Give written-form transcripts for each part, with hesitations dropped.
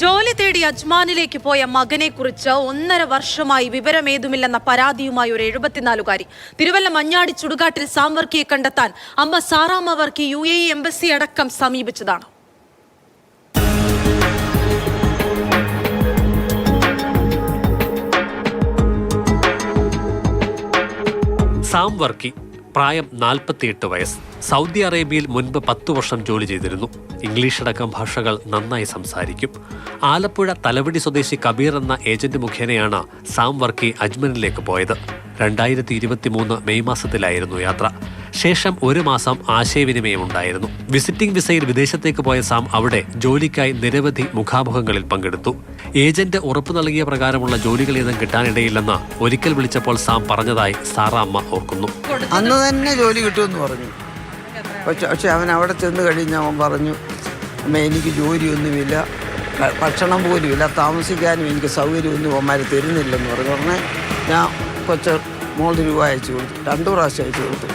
ജോലി തേടി അജ്മാനിലേക്ക് പോയ മകനെക്കുറിച്ച് 1.5 വർഷമായി വിവരമേതുമില്ലെന്ന പരാതിയുമായി ഒരു 74-കാരി തിരുവല്ല മഞ്ഞാടി ചുടുകാട്ടിൽ സാം വർക്കിയെ കണ്ടെത്താൻ അമ്മ സാറാമ്മ വർക്കി UAE എംബസി അടക്കം സമീപിച്ചതാണ്. സാം വർക്കി, പ്രായം 48 വയസ്സ്. സൗദി അറേബ്യയിൽ മുൻപ് 10 വർഷം ജോലി ചെയ്തിരുന്നു. ഇംഗ്ലീഷ് അടക്കം ഭാഷകൾ നന്നായി സംസാരിക്കും. ആലപ്പുഴ തലവടി സ്വദേശി കബീർ എന്ന ഏജന്റ് മുഖേനയാണ് സാം വർക്കി അജ്മനിലേക്ക് പോയത്. 2023 മെയ് മാസത്തിലായിരുന്നു യാത്ര. ശേഷം 1 മാസം ആശയവിനിമയം ഉണ്ടായിരുന്നു. വിസിറ്റിംഗ് വിസയിൽ വിദേശത്തേക്ക് പോയ സാം അവിടെ ജോലിക്കായി നിരവധി മുഖാമുഖങ്ങളിൽ പങ്കെടുത്തു. ഏജന്റ് ഉറപ്പു നൽകിയ പ്രകാരമുള്ള ജോലികളേതും കിട്ടാനിടയില്ലെന്ന് ഒരിക്കൽ വിളിച്ചപ്പോൾ സാം പറഞ്ഞതായി സാറാമ്മ ഓർക്കുന്നു. അന്ന് തന്നെ ജോലി കിട്ടുമെന്ന് പറഞ്ഞു. പക്ഷെ അവൻ അവിടെ ചെന്ന് കഴിഞ്ഞ് അവൻ പറഞ്ഞു, അമ്മ എനിക്ക് ജോലിയൊന്നുമില്ല, ഭക്ഷണം പോലുമില്ല, താമസിക്കാനും എനിക്ക് സൗകര്യമൊന്നും അവന്മാർ തരുന്നില്ലെന്ന് പറഞ്ഞ് ഞാൻ മോള് രൂപ അയച്ചു കൊടുത്തു. 2 പ്രാവശ്യം അയച്ചു കൊടുത്തു.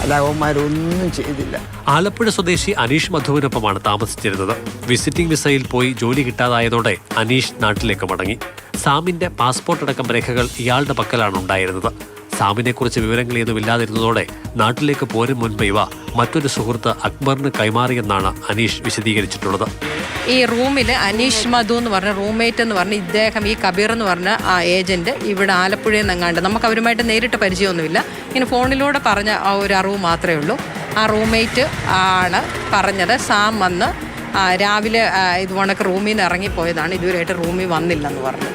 അല്ല, അവന്മാരൊന്നും ചെയ്തില്ല. ആലപ്പുഴ സ്വദേശി അനീഷ് മധുവിനൊപ്പമാണ് താമസിച്ചിരുന്നത്. വിസിറ്റിംഗ് വിസയിൽ പോയി ജോലി കിട്ടാതായതോടെ അനീഷ് നാട്ടിലേക്ക് മടങ്ങി. സാമിന്റെ പാസ്പോർട്ട് അടക്കം രേഖകൾ ഇയാളുടെ പക്കലാണ് ഉണ്ടായിരുന്നത്. സാമിനെക്കുറിച്ച് വിവരങ്ങളേതുമില്ലാതിരുന്നതോടെ നാട്ടിലേക്ക് പോരും മുൻപ് ഇവ മറ്റൊരു സുഹൃത്ത് അക്ബറിന് കൈമാറിയെന്നാണ് അനീഷ് വിശദീകരിച്ചിട്ടുള്ളത്. ഈ റൂമിൽ അനീഷ് മധു എന്ന് പറഞ്ഞ റൂംമേറ്റ് എന്ന് പറഞ്ഞ ഇദ്ദേഹം, ഈ കബീർ എന്ന് പറഞ്ഞ ആ ഏജന്റ് ഇവിടെ ആലപ്പുഴയിൽ നിന്നെങ്ങാണ്ട്, നമുക്ക് അവരുമായിട്ട് നേരിട്ട് പരിചയമൊന്നുമില്ല, ഇങ്ങനെ ഫോണിലൂടെ പറഞ്ഞ ആ ഒരു അറിവ് മാത്രമേ ഉള്ളൂ. ആ റൂംമേറ്റ് ആണ് പറഞ്ഞത് സാം വന്ന് രാവിലെ ഇതുപോണക്ക് റൂമിൽ നിന്ന് ഇറങ്ങിപ്പോയതാണ്, ഇതുവരെയായിട്ട് റൂമിൽ വന്നില്ലെന്ന് പറഞ്ഞു.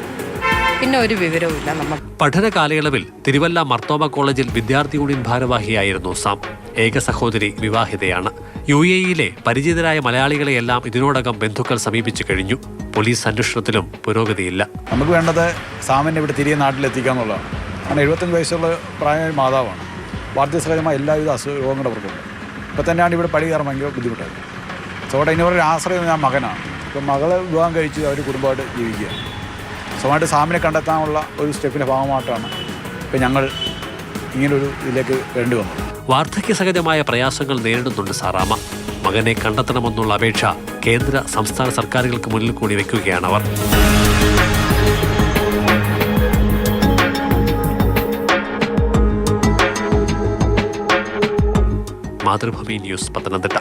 പിന്നെ ഒരു വിവരവുമില്ല നമുക്ക്. പഠന കാലയളവിൽ തിരുവല്ല മർത്തോമ കോളേജിൽ വിദ്യാർത്ഥി യൂണിയൻ ഭാരവാഹിയായിരുന്നു സാം. ഏക സഹോദരി വിവാഹിതയാണ്. UAE-ലെ പരിചിതരായ മലയാളികളെയെല്ലാം ഇതിനോടകം ബന്ധുക്കൾ സമീപിച്ചു കഴിഞ്ഞു. പോലീസ് അന്വേഷണത്തിലും പുരോഗതിയില്ല. നമുക്ക് വേണ്ടത് സാമിനെ ഇവിടെ തിരികെ നാട്ടിലെത്തിക്കുക എന്നുള്ളതാണ്. കാരണം 75 വയസ്സുള്ള പ്രായമായ മാതാവാണ്. വാർദ്ധക്യസഹജമായ എല്ലാവിധ അസുഖങ്ങളുടെ പ്രശ്നമുണ്ട്. ഇപ്പം തന്നെയാണ് ഇവിടെ പടി കയറാൻ ഭയങ്കര ബുദ്ധിമുട്ടായിരുന്നു. സോടെ ഇനിവരുടെ ആശ്രയം ഞാൻ മകനാണ്. ഇപ്പം മകളെ വിവാഹം കഴിച്ച് അവർ കുടുംബമായിട്ട് ജീവിക്കുക. സ്വന്തമായിട്ട് സാമിനെ കണ്ടെത്താനുള്ള ഒരു സ്റ്റെപ്പിൻ്റെ ഭാഗമായിട്ടാണ് ഇപ്പം ഞങ്ങൾ ഇങ്ങനൊരു ഇതിലേക്ക് വേണ്ടി വന്നത്. വാർദ്ധക്യസഹജമായ പ്രയാസങ്ങൾ നേരിടുന്നുണ്ട് സാറാമ്മ. മകനെ കണ്ടെത്തണമെന്നുള്ള അപേക്ഷ കേന്ദ്ര സംസ്ഥാന സർക്കാരുകൾക്ക് മുന്നിൽ കൂടി വയ്ക്കുകയാണവർ. മാതൃഭൂമി ന്യൂസ്, പത്തനംതിട്ട.